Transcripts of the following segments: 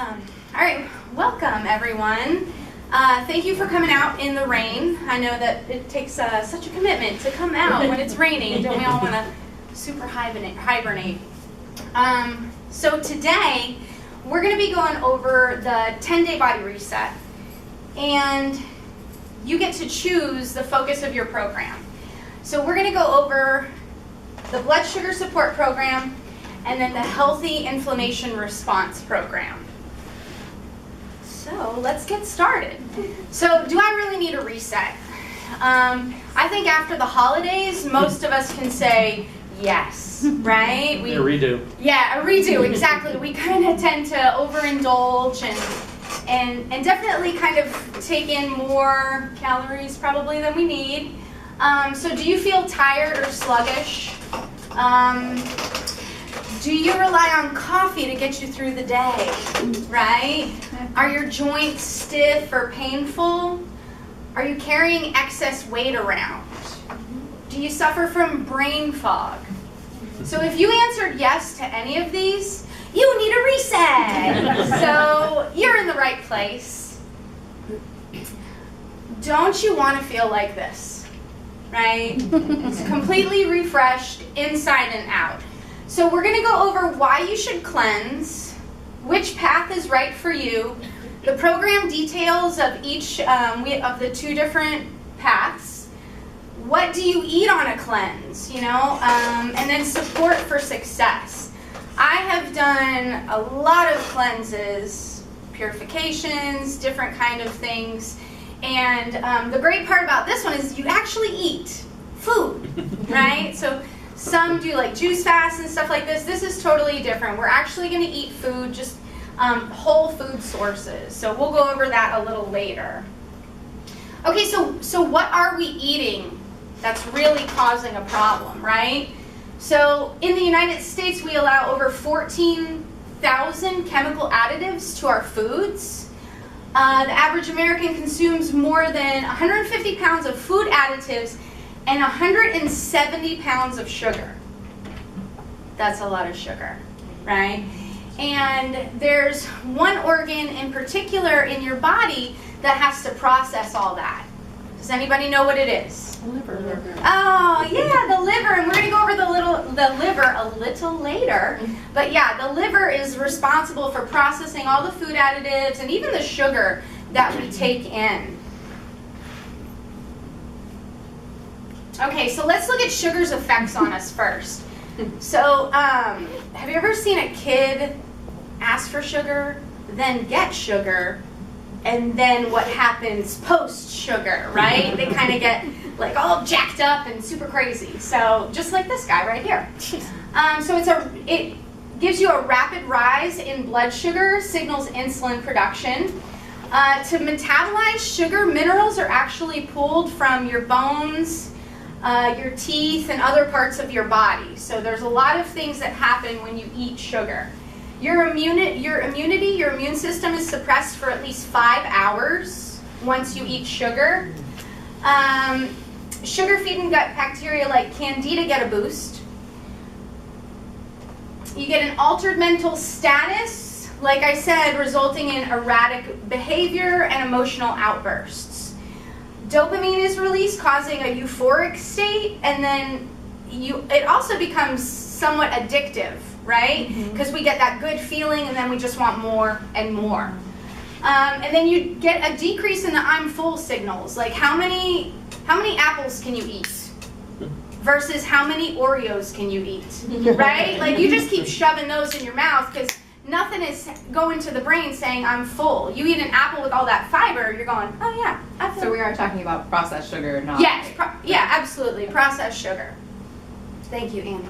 All right, welcome everyone. Thank you for coming out in the rain. I know that it takes such a commitment to come out when it's raining. Don't we all want to super hibernate? So today, we're going to be going over the 10-day body reset. And you get to choose the focus of your program. So we're going to go over the blood sugar support program and then the healthy inflammation response program. So let's get started. So do I really need a reset? I think after the holidays, most of us can say yes, right? A redo. Yeah, a redo, exactly. We kind of tend to overindulge and definitely kind of take in more calories probably than we need. So do you feel tired or sluggish? Do you rely on coffee to get you through the day, right? Are your joints stiff or painful? Are you carrying excess weight around? Do you suffer from brain fog? So if you answered yes to any of these, you need a reset. So you're in the right place. Don't you want to feel like this, right? It's completely refreshed inside and out. So we're going to go over why you should cleanse, which path is right for you, the program details of each of the two different paths, what do you eat on a cleanse, and then support for success. I have done a lot of cleanses, purifications, different kind of things, and the great part about this one is you actually eat food, right? So some do like juice fasts and stuff like this. This is totally different. We're actually going to eat food, just whole food sources. So we'll go over that a little later. Okay, so what are we eating that's really causing a problem, right? So in the United States, we allow over 14,000 chemical additives to our foods. The average American consumes more than 150 pounds of food additives and 170 pounds of sugar. That's a lot of sugar, right? And there's one organ in particular in your body that has to process all that. Does anybody know what it is? The liver. Oh, yeah, the liver. And we're going to go over the liver a little later. But yeah, the liver is responsible for processing all the food additives and even the sugar that we take in. Okay, so let's look at sugar's effects on us first. So, have you ever seen a kid ask for sugar, then get sugar, and then what happens post-sugar, right? They kind of get like all jacked up and super crazy. So, just like this guy right here. So it gives you a rapid rise in blood sugar, signals insulin production. To metabolize sugar, minerals are actually pulled from your bones, your teeth, and other parts of your body. So there's a lot of things that happen when you eat sugar. Your immune system is suppressed for at least 5 hours once you eat sugar. Sugar-feeding gut bacteria like Candida get a boost. You get an altered mental status, like I said, resulting in erratic behavior and emotional outbursts. Dopamine is released, causing a euphoric state, and then it also becomes somewhat addictive, right? Because we get that good feeling, and then we just want more and more. And then you get a decrease in the I'm full signals, like how many apples can you eat versus how many Oreos can you eat, right? Like you just keep shoving those in your mouth because nothing is going to the brain saying I'm full. You eat an apple with all that fiber, you're going, oh yeah, I feel. So we are talking about processed sugar, not. Yes, yeah, absolutely, processed sugar. Thank you, Andy.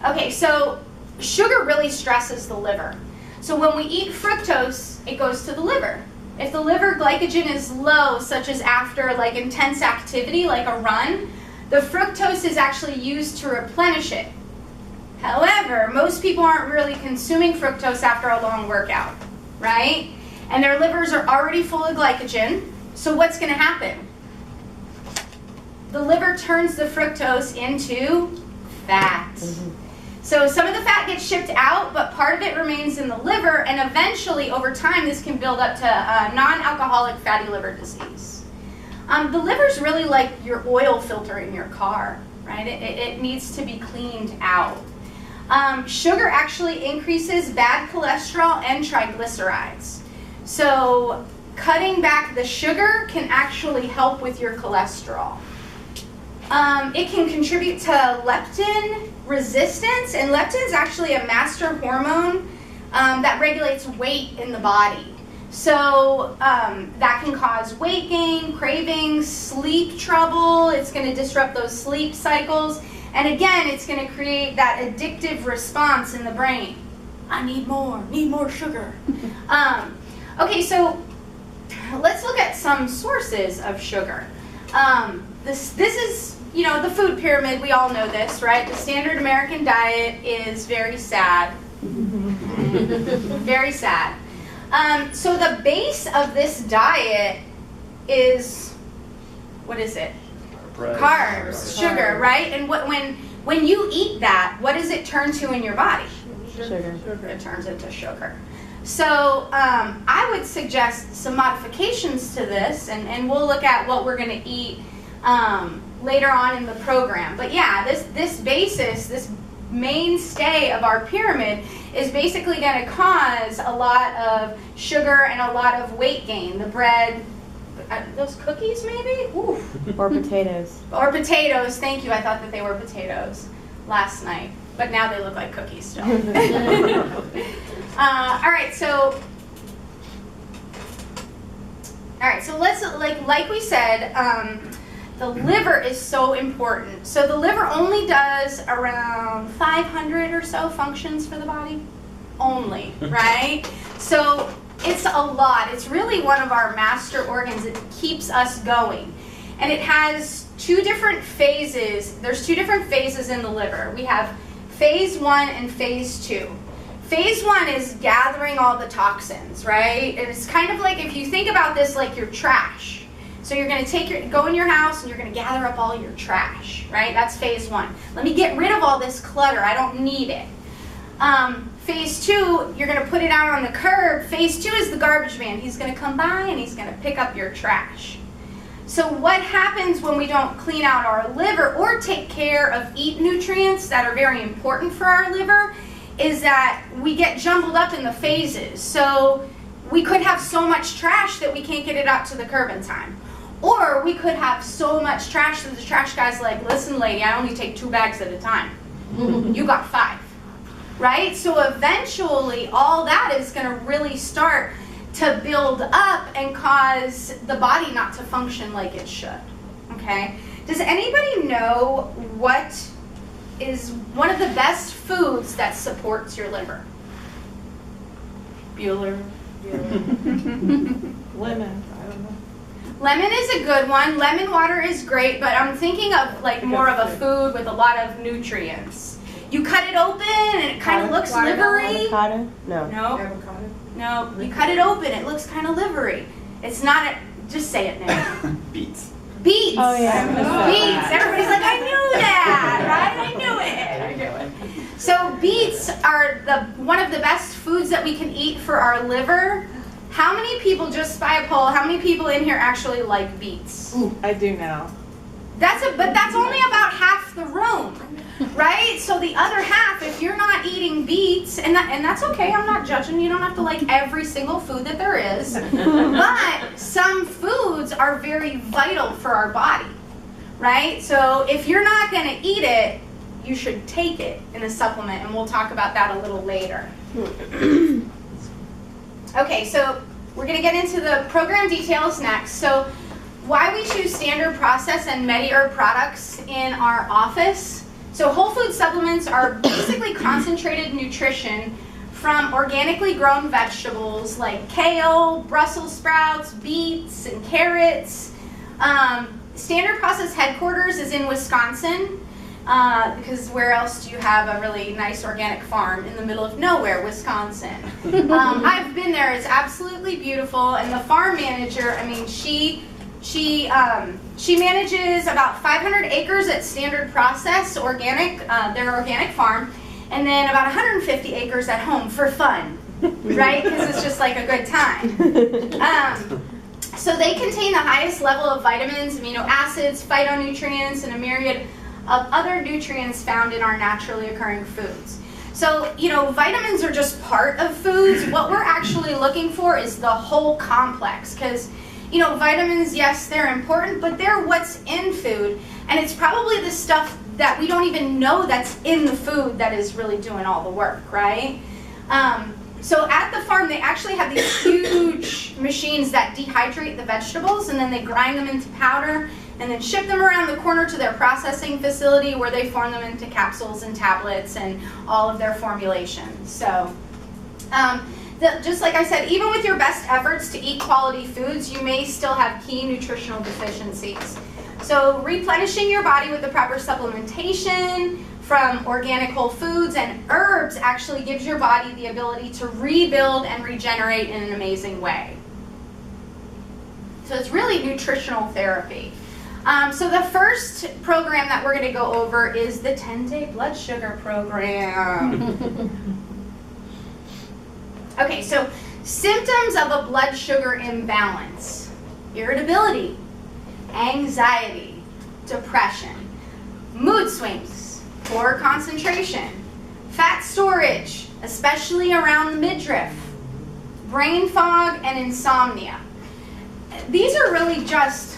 Okay, so sugar really stresses the liver. So when we eat fructose, it goes to the liver. If the liver glycogen is low, such as after like intense activity, like a run, the fructose is actually used to replenish it. However, most people aren't really consuming fructose after a long workout, right? And their livers are already full of glycogen. So what's going to happen? The liver turns the fructose into fat. So some of the fat gets shipped out, but part of it remains in the liver, and eventually, over time, this can build up to non-alcoholic fatty liver disease. The liver's really like your oil filter in your car, right? It needs to be cleaned out. Sugar actually increases bad cholesterol and triglycerides. So cutting back the sugar can actually help with your cholesterol. It can contribute to leptin resistance, and leptin is actually a master hormone that regulates weight in the body. So that can cause weight gain, cravings, sleep trouble. It's going to disrupt those sleep cycles. And again, it's going to create that addictive response in the brain. I need more sugar. Okay, so let's look at some sources of sugar. This is, you know, the food pyramid. We all know this, right? The standard American diet is very sad. Very sad. So the base of this diet is, what is it? Carbs, sugar, right? And when you eat that, what does it turn to in your body? Sugar. It turns into sugar. So I would suggest some modifications to this, and we'll look at what we're going to eat later on in the program. But yeah, this basis, this mainstay of our pyramid is basically going to cause a lot of sugar and a lot of weight gain. The bread, those cookies maybe? Ooh. Or potatoes. Or potatoes, thank you. I thought that they were potatoes last night, but now they look like cookies still. All right, so let's, like we said, the liver is so important. So the liver only does around 500 or so functions for the body, only, right? So it's a lot. It's really one of our master organs. It keeps us going. And it has two different phases. There's two different phases in the liver. We have phase 1 and phase 2. Phase 1 is gathering all the toxins, right? It's kind of like, if you think about this like your trash. So you're going to go in your house and you're going to gather up all your trash, right? That's phase 1. Let me get rid of all this clutter. I don't need it. Phase 2, you're going to put it out on the curb. Phase 2 is the garbage man. He's going to come by and he's going to pick up your trash. So what happens when we don't clean out our liver or take care of eat nutrients that are very important for our liver is that we get jumbled up in the phases. So we could have so much trash that we can't get it out to the curb in time. Or we could have so much trash that the trash guy's like, listen lady, I only take 2 bags at a time. You got 5. Right? So eventually all that is going to really start to build up and cause the body not to function like it should. Okay? Does anybody know what is one of the best foods that supports your liver? Bueller. Lemon. I don't know. Lemon is a good one. Lemon water is great, but I'm thinking of like more of a food with a lot of nutrients. You cut it open and it kind of looks livery. Avocado? No. No. Avocado. No. You cut it open, it looks kind of livery. It's not a, just say it now. Beets. Beets. Oh yeah. Beets. Everybody's like, I knew that, right? I knew it. So beets are one of the best foods that we can eat for our liver. How many people, just by a poll, how many people in here actually like beets? Ooh, I do now. But that's only about half the room, right? So the other half, if you're not eating beets, and that's okay, I'm not judging, you don't have to like every single food that there is, but some foods are very vital for our body, right? So if you're not going to eat it, you should take it in a supplement, and we'll talk about that a little later. Okay, so we're going to get into the program details next. So why we choose standard process and MediHerb products in our office. So whole food supplements are basically concentrated nutrition from organically grown vegetables like kale, Brussels sprouts, beets, and carrots. Standard process headquarters is in Wisconsin. Because where else do you have a really nice organic farm in the middle of nowhere, Wisconsin? I've been there. It's absolutely beautiful. And the farm manager, I mean, she manages about 500 acres at Standard Process Organic, their organic farm. and then about 150 acres at home for fun, right? Because it's just like a good time. So they contain the highest level of vitamins, amino acids, phytonutrients, and a myriad of other nutrients found in our naturally occurring foods. So, vitamins are just part of foods. What we're actually looking for is the whole complex, because, vitamins, yes, they're important, but they're what's in food, and it's probably the stuff that we don't even know that's in the food that is really doing all the work, right? So at the farm, they actually have these huge machines that dehydrate the vegetables, and then they grind them into powder and then ship them around the corner to their processing facility where they form them into capsules and tablets and all of their formulations. So just like I said, even with your best efforts to eat quality foods, you may still have key nutritional deficiencies. So replenishing your body with the proper supplementation from organic whole foods and herbs actually gives your body the ability to rebuild and regenerate in an amazing way. So it's really nutritional therapy. So the first program that we're going to go over is the 10-day blood sugar program. Okay, so symptoms of a blood sugar imbalance: irritability, anxiety, depression, mood swings, poor concentration, fat storage, especially around the midriff, brain fog, and insomnia. These are really just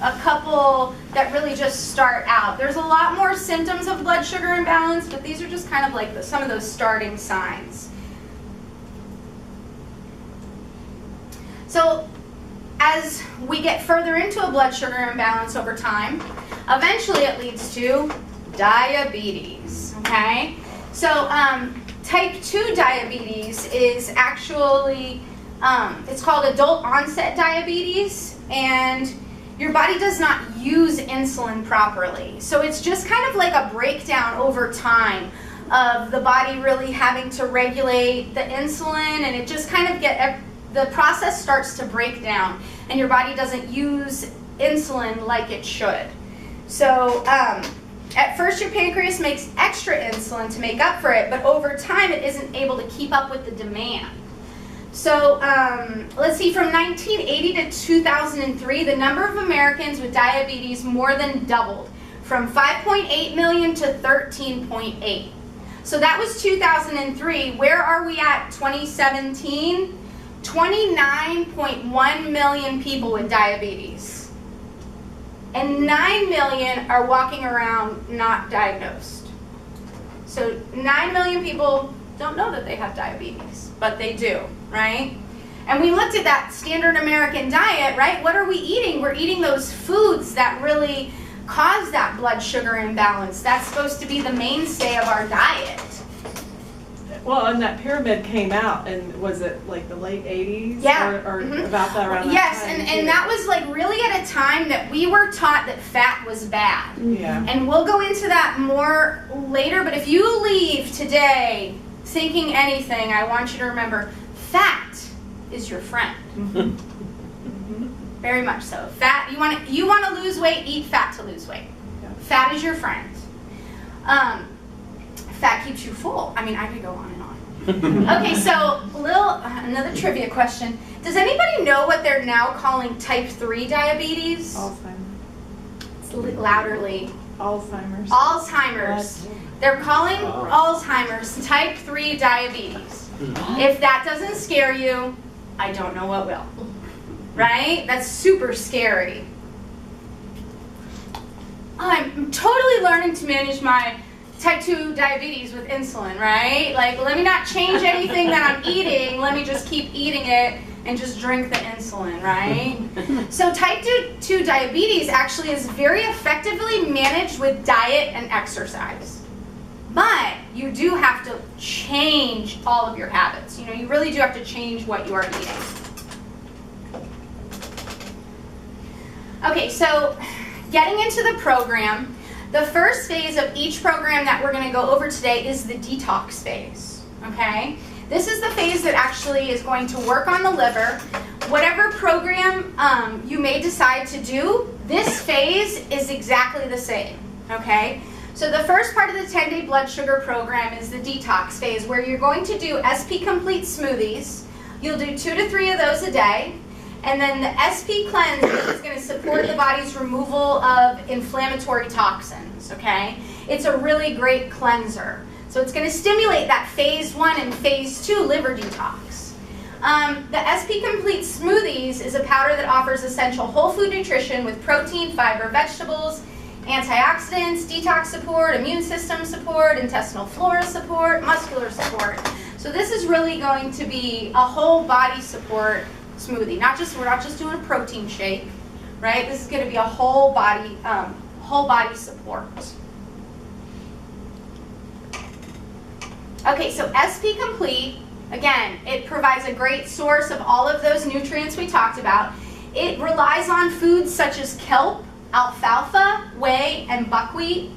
a couple that really just start out. There's a lot more symptoms of blood sugar imbalance, but these are just kind of like some of those starting signs. So as we get further into a blood sugar imbalance over time, eventually it leads to diabetes, okay? So type 2 diabetes is actually, it's called adult onset diabetes, and your body does not use insulin properly. So it's just kind of like a breakdown over time of the body really having to regulate the insulin, and it just kind of the process starts to break down, and your body doesn't use insulin like it should. So at first your pancreas makes extra insulin to make up for it, but over time it isn't able to keep up with the demand. So let's see, from 1980 to 2003, the number of Americans with diabetes more than doubled, from 5.8 million to 13.8. So that was 2003. Where are we at 2017? 29.1 million people with diabetes. And 9 million are walking around not diagnosed. So 9 million people don't know that they have diabetes, but they do, right? And we looked at that standard American diet, right? What are we eating? We're eating those foods that really cause that blood sugar imbalance. That's supposed to be the mainstay of our diet. Well, and that pyramid came out, and was it like the late 80s? Yeah. Or about that around that yes, time? and that was like really at a time that we were taught that fat was bad. Yeah. And we'll go into that more later, but if you leave today thinking anything, I want you to remember, fat is your friend. Very much so. Fat, you want to lose weight, eat fat to lose weight. Yeah. Fat is your friend. Fat keeps you full. I mean, I could go on and on. Okay, so another trivia question. Does anybody know what they're now calling type 3 diabetes? Alzheimer's. Louderly. Alzheimer's. Alzheimer's. They're calling Alzheimer's type 3 diabetes. If that doesn't scare you, I don't know what will. Right? That's super scary. I'm totally learning to manage my type 2 diabetes with insulin, right? Like, let me not change anything that I'm eating. Let me just keep eating it and just drink the insulin, right? So type 2 diabetes actually is very effectively managed with diet and exercise. But you do have to change all of your habits. You really do have to change what you are eating. Okay, so getting into the program, the first phase of each program that we're going to go over today is the detox phase, okay? This is the phase that actually is going to work on the liver. Whatever program you may decide to do, this phase is exactly the same, okay? So the first part of the 10-day blood sugar program is the detox phase, where you're going to do SP Complete smoothies. You'll do 2 to 3 of those a day. And then the SP Cleanse is going to support the body's removal of inflammatory toxins, okay? It's a really great cleanser. So it's going to stimulate that phase 1 and phase 2 liver detox. The SP Complete Smoothies is a powder that offers essential whole food nutrition with protein, fiber, vegetables, antioxidants, detox support, immune system support, intestinal flora support, muscular support. So this is really going to be a whole body support smoothie. We're not just doing a protein shake, right? This is going to be a whole body support. Okay, so SP Complete, again, it provides a great source of all of those nutrients we talked about. It relies on foods such as kelp, alfalfa, whey, and buckwheat.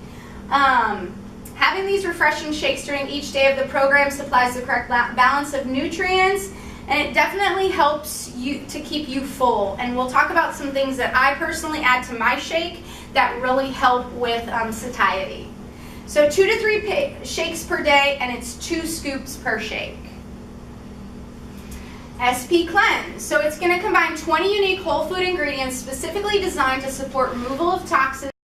Having these refreshing shakes during each day of the program supplies the correct balance of nutrients, and it definitely helps you to keep you full. And we'll talk about some things that I personally add to my shake that really help with satiety. So 2 to 3 shakes per day, and it's 2 scoops per shake. SP Cleanse. So it's going to combine 20 unique whole food ingredients specifically designed to support removal of toxins